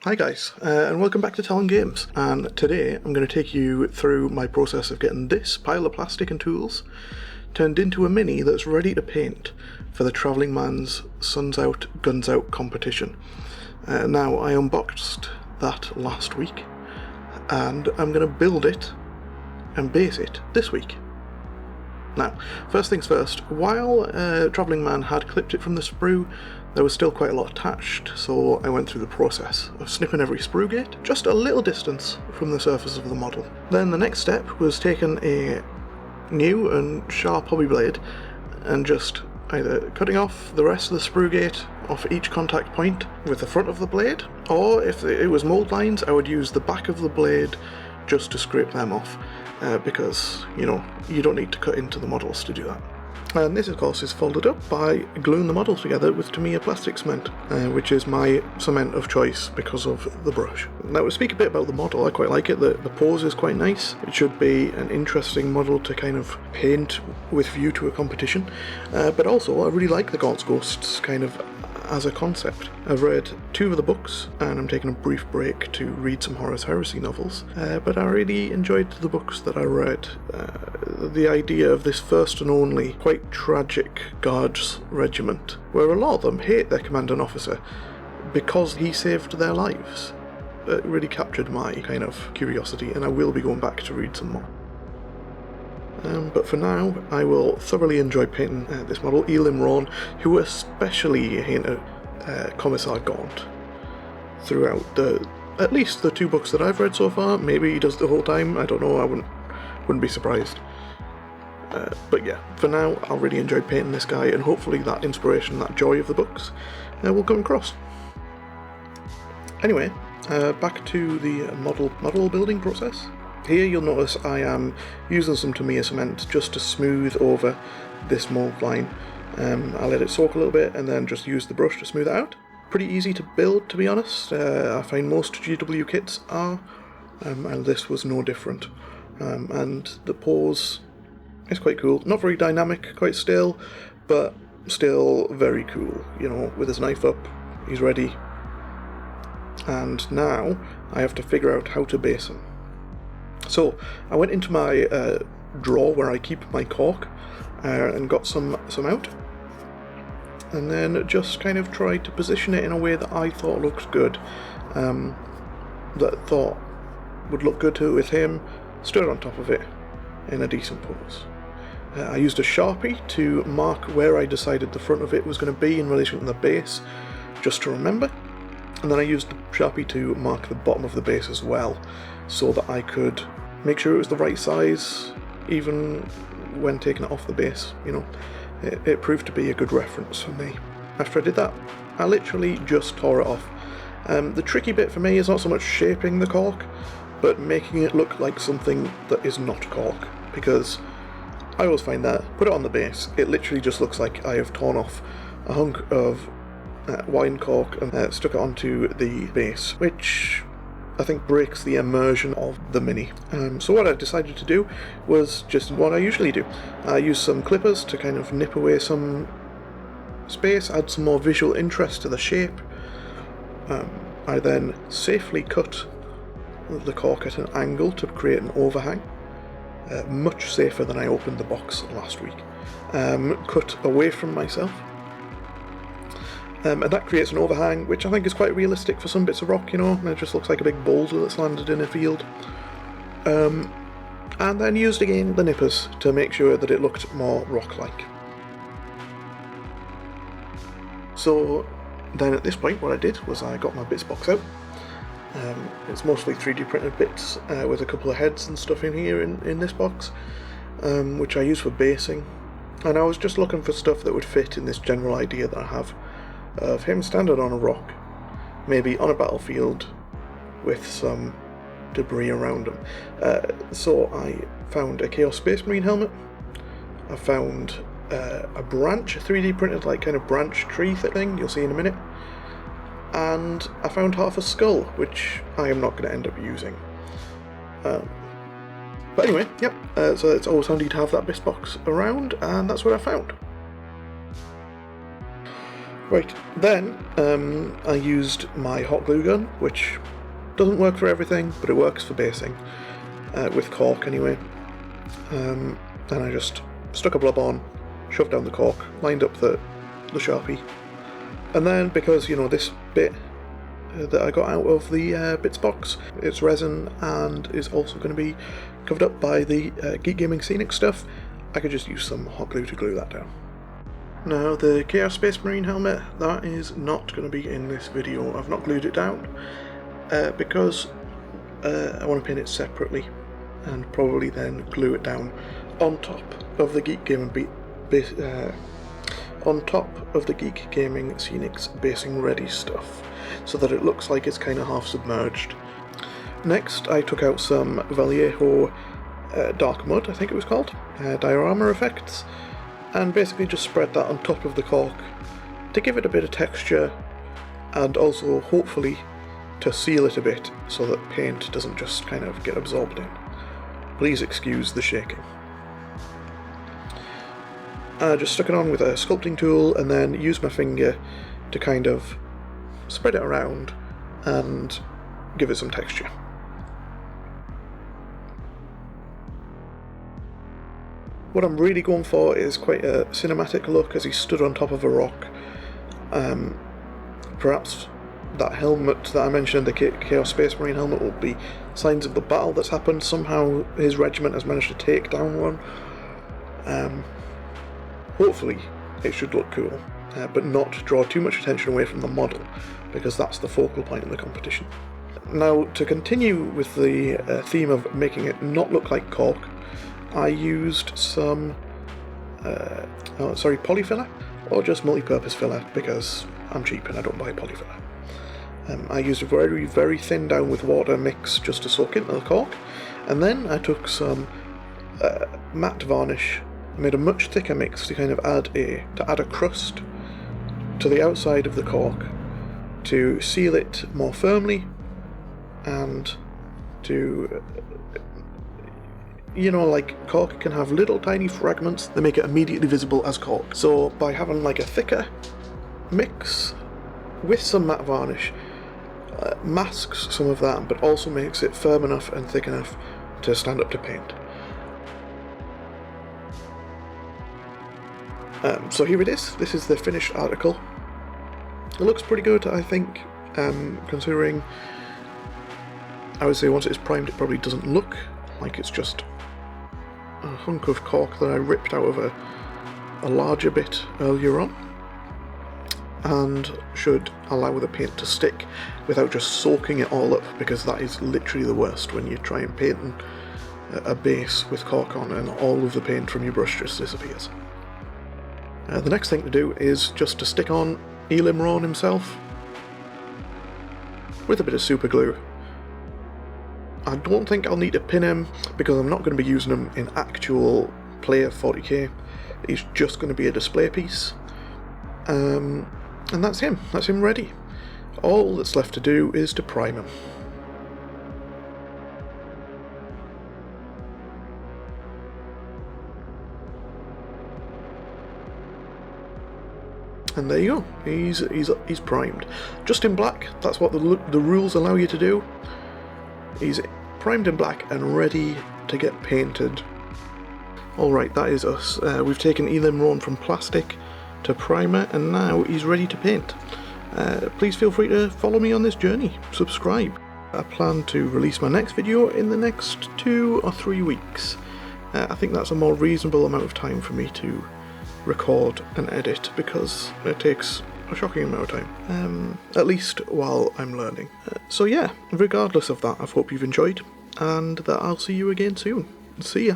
Hi guys, and welcome back to Talon Games, and today I'm going to take you through my process of getting this pile of plastic and tools turned into a mini that's ready to paint for the Travelling Man's Suns Out, Guns Out competition. Now, I unboxed that last week, and I'm going to build it and base it this week. Now, first things first, while Travelling Man had clipped it from the sprue, there was still quite a lot attached, so I went through the process of snipping every sprue gate just a little distance from the surface of the model. Then the next step was taking a new and sharp hobby blade and just either cutting off the rest of the sprue gate off each contact point with the front of the blade, or if it was mould lines, I would use the back of the blade just to scrape them off, because, you know, you don't need to cut into the models to do that. And this, of course, is folded up by gluing the models together with Tamiya plastic cement, which is my cement of choice because of the brush. Now, to speak a bit about the model, I quite like it. The pose is quite nice. It should be an interesting model to kind of paint with view to a competition. But also, I really like the Gaunt Ghosts kind of as a concept. I've read 2 of the books, and I'm taking a brief break to read some Horus Heresy novels, but I really enjoyed the books that I read. The idea of this first and only quite tragic Guards regiment, where a lot of them hate their commanding officer because he saved their lives. It really captured my kind of curiosity, and I will be going back to read some more. But for now, I will thoroughly enjoy painting this model, Elim Rawne, who especially hinted Commissar Gaunt throughout at least the 2 books that I've read so far. Maybe he does the whole time, I don't know, I wouldn't be surprised. But yeah, for now, I'll really enjoy painting this guy, and hopefully that inspiration, that joy of the books will come across. Anyway, back to the model building process. Here you'll notice I am using some Tamiya cement just to smooth over this mould line. I let it soak a little bit and then just use the brush to smooth it out. Pretty easy to build, to be honest. I find most GW kits are, and this was no different. And the pose is quite cool. Not very dynamic, quite still, but still very cool. You know, with his knife up, he's ready. And now I have to figure out how to base him. So I went into my drawer where I keep my cork and got some out, and then just kind of tried to position it in a way that I thought looked good, that I thought would look good with him stood on top of it in a decent pose. I used a Sharpie to mark where I decided the front of it was going to be in relation to the base, just to remember, and then I used the Sharpie to mark the bottom of the base as well, so that I could make sure it was the right size even when taking it off the base. You know, it proved to be a good reference for me. After I did that, I literally just tore it off. The tricky bit for me is not so much shaping the cork, but making it look like something that is not cork, because I always find that, put it on the base, it literally just looks like I have torn off a hunk of wine cork and stuck it onto the base, which I think breaks the immersion of the mini. So what I decided to do was just what I usually do. I use some clippers to kind of nip away some space, add some more visual interest to the shape. I then safely cut the cork at an angle to create an overhang, much safer than I opened the box last week. Cut away from myself. And that creates an overhang, which I think is quite realistic for some bits of rock, you know, and it just looks like a big boulder that's landed in a field. And then used again the nippers to make sure that it looked more rock-like. So then at this point what I did was I got my bits box out. It's mostly 3D printed bits with a couple of heads and stuff in here in this box, which I use for basing. And I was just looking for stuff that would fit in this general idea that I have of him standing on a rock, maybe on a battlefield with some debris around him. So I found a Chaos Space Marine helmet. I found a branch, a 3D printed like kind of branch tree thing, you'll see in a minute. And I found half a skull, which I am not going to end up using. But anyway, yep, so it's always handy to have that BIS box around, and that's what I found. Right, then I used my hot glue gun, which doesn't work for everything, but it works for basing, with cork anyway. And I just stuck a blob on, shoved down the cork, lined up the Sharpie, and then because, you know, this bit that I got out of the bits box, it's resin and is also going to be covered up by the Geek Gaming Scenic stuff, I could just use some hot glue to glue that down. Now the Chaos Space Marine helmet, that is not going to be in this video. I've not glued it down because I want to paint it separately and probably then glue it down on top of the Geek Gaming Scenic's basing ready stuff, so that it looks like it's kind of half submerged. Next I took out some Vallejo Dark Mud, I think it was called, diorama effects, and basically just spread that on top of the cork to give it a bit of texture and also hopefully to seal it a bit so that paint doesn't just kind of get absorbed in. Please excuse the shaking. I just stuck it on with a sculpting tool and then used my finger to kind of spread it around and give it some texture. What I'm really going for is quite a cinematic look as he stood on top of a rock. Perhaps that helmet that I mentioned, the Chaos Space Marine helmet, will be signs of the battle that's happened. Somehow his regiment has managed to take down one. Hopefully it should look cool, but not draw too much attention away from the model, because that's the focal point of the competition. Now, to continue with the theme of making it not look like cork, I used some polyfiller, or just multi-purpose filler, because I'm cheap and I don't buy polyfiller. I used a very, very thin down with water mix just to soak into the cork, and then I took some matte varnish, made a much thicker mix to kind of add a crust to the outside of the cork to seal it more firmly and to, you know, like cork can have little tiny fragments that make it immediately visible as cork. So by having like a thicker mix with some matte varnish, masks some of that, but also makes it firm enough and thick enough to stand up to paint. So here it is. This is the finished article. It looks pretty good, I think, considering I would say once it's primed it probably doesn't look like it's just a hunk of cork that I ripped out of a larger bit earlier on, and should allow the paint to stick without just soaking it all up, because that is literally the worst when you try and paint a base with cork on and all of the paint from your brush just disappears. The next thing to do is just to stick on Elim Rawne himself with a bit of super glue. I don't think I'll need to pin him because I'm not going to be using him in actual play of 40k. He's just going to be a display piece. And that's him ready. All that's left to do is to prime him. And there you go, he's primed. Just in black, that's what the rules allow you to do. He's primed in black and ready to get painted. Alright, that is us. We've taken Elim Rawne from plastic to primer, and now he's ready to paint. Please feel free to follow me on this journey, subscribe. I plan to release my next video in the next 2 or 3 weeks. I think that's a more reasonable amount of time for me to record and edit, because it takes a shocking amount of time, at least while I'm learning. So yeah, regardless of that, I hope you've enjoyed, and that I'll see you again soon. See ya!